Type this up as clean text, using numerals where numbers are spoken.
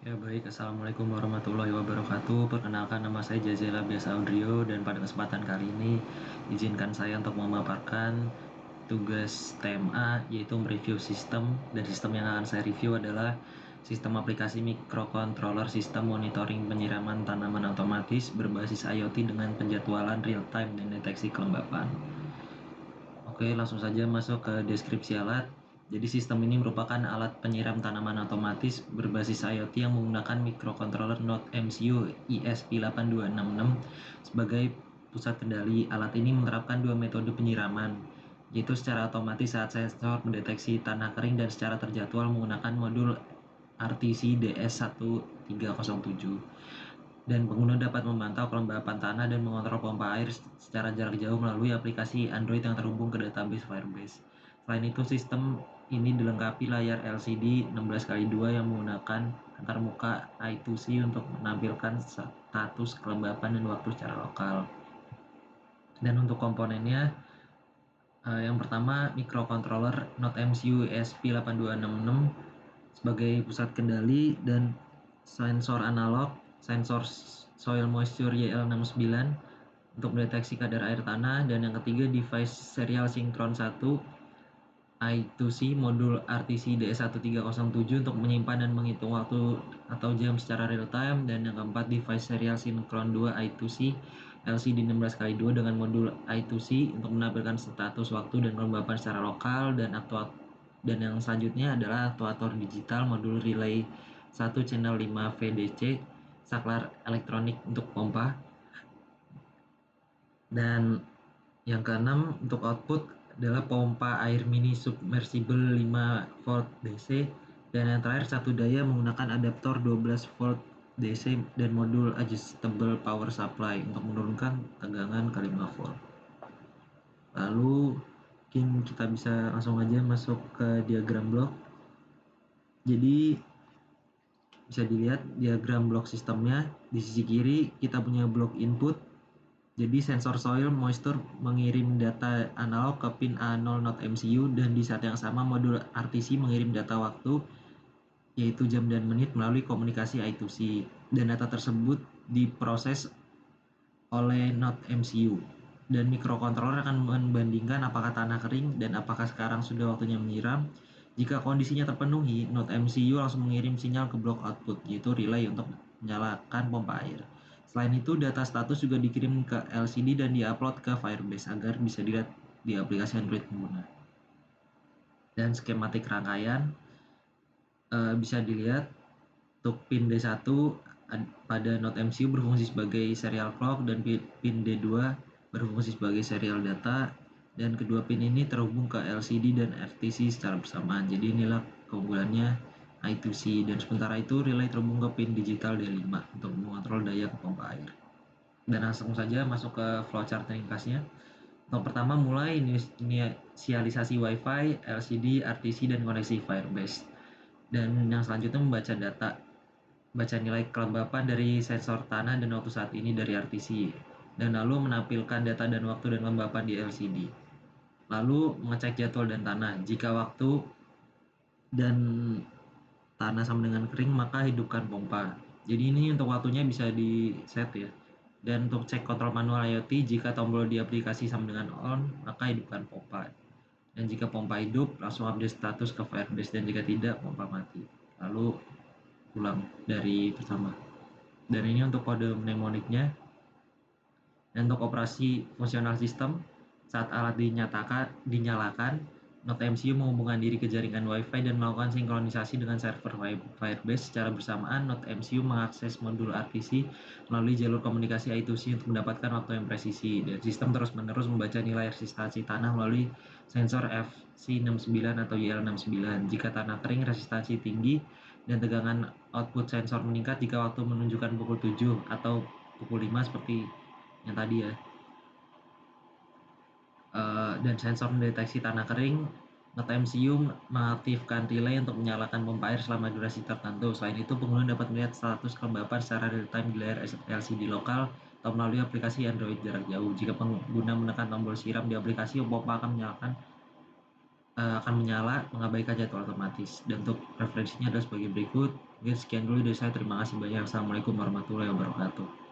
Ya baik, Assalamualaikum warahmatullahi wabarakatuh. Perkenalkan, nama saya Jazela Biasa Audrio, dan pada kesempatan kali ini izinkan saya untuk memaparkan tugas TMA, yaitu mereview sistem. Dan sistem yang akan saya review adalah sistem aplikasi microcontroller sistem monitoring penyiraman tanaman otomatis berbasis IoT dengan penjadwalan real time dan deteksi kelembapan. Oke, langsung saja masuk ke deskripsi alat. Jadi sistem ini merupakan alat penyiram tanaman otomatis berbasis IoT yang menggunakan microcontroller Node MCU ESP8266 sebagai pusat kendali. Alat ini menerapkan dua metode penyiraman, yaitu secara otomatis saat sensor mendeteksi tanah kering dan secara terjadwal menggunakan modul RTC DS1307. Dan pengguna dapat memantau kelembapan tanah dan mengontrol pompa air secara jarak jauh melalui aplikasi Android yang terhubung ke database Firebase. Selain itu, sistem ini dilengkapi layar LCD 16x2 yang menggunakan antarmuka I2C untuk menampilkan status kelembapan dan waktu secara lokal. Dan untuk komponennya, yang pertama microcontroller Node MCU ESP8266 sebagai pusat kendali dan sensor analog, sensor soil moisture YL69 untuk mendeteksi kadar air tanah, dan yang ketiga device serial sinkron 1 I2C modul RTC DS1307 untuk menyimpan dan menghitung waktu atau jam secara real time, dan yang keempat device serial sinkron 2 I2C LCD 16x2 dengan modul I2C untuk menampilkan status waktu dan kelembapan secara lokal, dan yang selanjutnya adalah aktuator digital modul relay 1 channel 5 VDC saklar elektronik untuk pompa. Dan yang keenam untuk output adalah pompa air mini submersible 5 volt DC, dan yang terakhir satu daya menggunakan adaptor 12 volt DC dan modul adjustable power supply untuk menurunkan tegangan ke 5 volt. Lalu mungkin kita bisa langsung aja masuk ke diagram blok. Jadi bisa dilihat diagram blok sistemnya. Di sisi kiri kita punya blok input. Jadi sensor soil moisture mengirim data analog ke pin A0 Node MCU, dan di saat yang sama modul RTC mengirim data waktu yaitu jam dan menit melalui komunikasi I2C, dan data tersebut diproses oleh Node MCU. Dan microcontroller akan membandingkan apakah tanah kering dan apakah sekarang sudah waktunya menyiram. Jika kondisinya terpenuhi, Node MCU langsung mengirim sinyal ke blok output, yaitu relay untuk menyalakan pompa air. Selain itu, data status juga dikirim ke LCD dan diupload ke Firebase agar bisa dilihat di aplikasi Android pengguna. Dan skematik rangkaian bisa dilihat untuk pin D1 pada Node MCU berfungsi sebagai serial clock, dan pin D2 berfungsi sebagai serial data, dan kedua pin ini terhubung ke LCD dan RTC secara bersamaan. Jadi inilah keunggulannya I2C, dan sementara itu relay terhubung ke pin digital D5 untuk mengontrol daya ke pompa air. Dan langsung saja masuk ke flowchart ringkasnya. Untuk pertama, mulai inisialisasi WiFi, LCD, RTC, dan koneksi Firebase. Dan yang selanjutnya membaca data, baca nilai kelembapan dari sensor tanah dan waktu saat ini dari RTC, dan lalu menampilkan data dan waktu dan kelembapan di LCD. Lalu mengecek jadwal dan tanah. Jika waktu dan tanah sama dengan kering, maka hidupkan pompa. Jadi ini untuk waktunya bisa di set ya. Dan untuk cek kontrol manual IoT, jika tombol di aplikasi sama dengan on, maka hidupkan pompa. Dan jika pompa hidup, langsung update status ke Firebase, dan jika tidak, pompa mati. Lalu ulang dari pertama. Dan ini untuk kode mnemoniknya. Dan untuk operasi fungsional sistem, saat alat dinyalakan, Node MCU menghubungkan diri ke jaringan Wi-Fi dan melakukan sinkronisasi dengan server Firebase. Secara bersamaan, Node MCU mengakses modul RTC melalui jalur komunikasi I2C untuk mendapatkan waktu yang presisi, dan sistem terus-menerus membaca nilai resistansi tanah melalui sensor FC69 atau YL69. Jika tanah kering, resistansi tinggi dan tegangan output sensor meningkat. Jika waktu menunjukkan pukul 7 atau pukul 5 seperti yang tadi ya. Dan sensor mendeteksi tanah kering, Node MCU mengaktifkan relay untuk menyalakan pompa air selama durasi tertentu. Selain itu, pengguna dapat melihat status kelembapan secara real time di layar LCD lokal atau melalui aplikasi Android jarak jauh. Jika pengguna menekan tombol siram di aplikasi, pompa akan menyala mengabaikan jadwal otomatis. Dan untuk referensinya adalah sebagai berikut. Mungkin sekian dulu dari saya, terima kasih banyak. Assalamualaikum warahmatullahi wabarakatuh.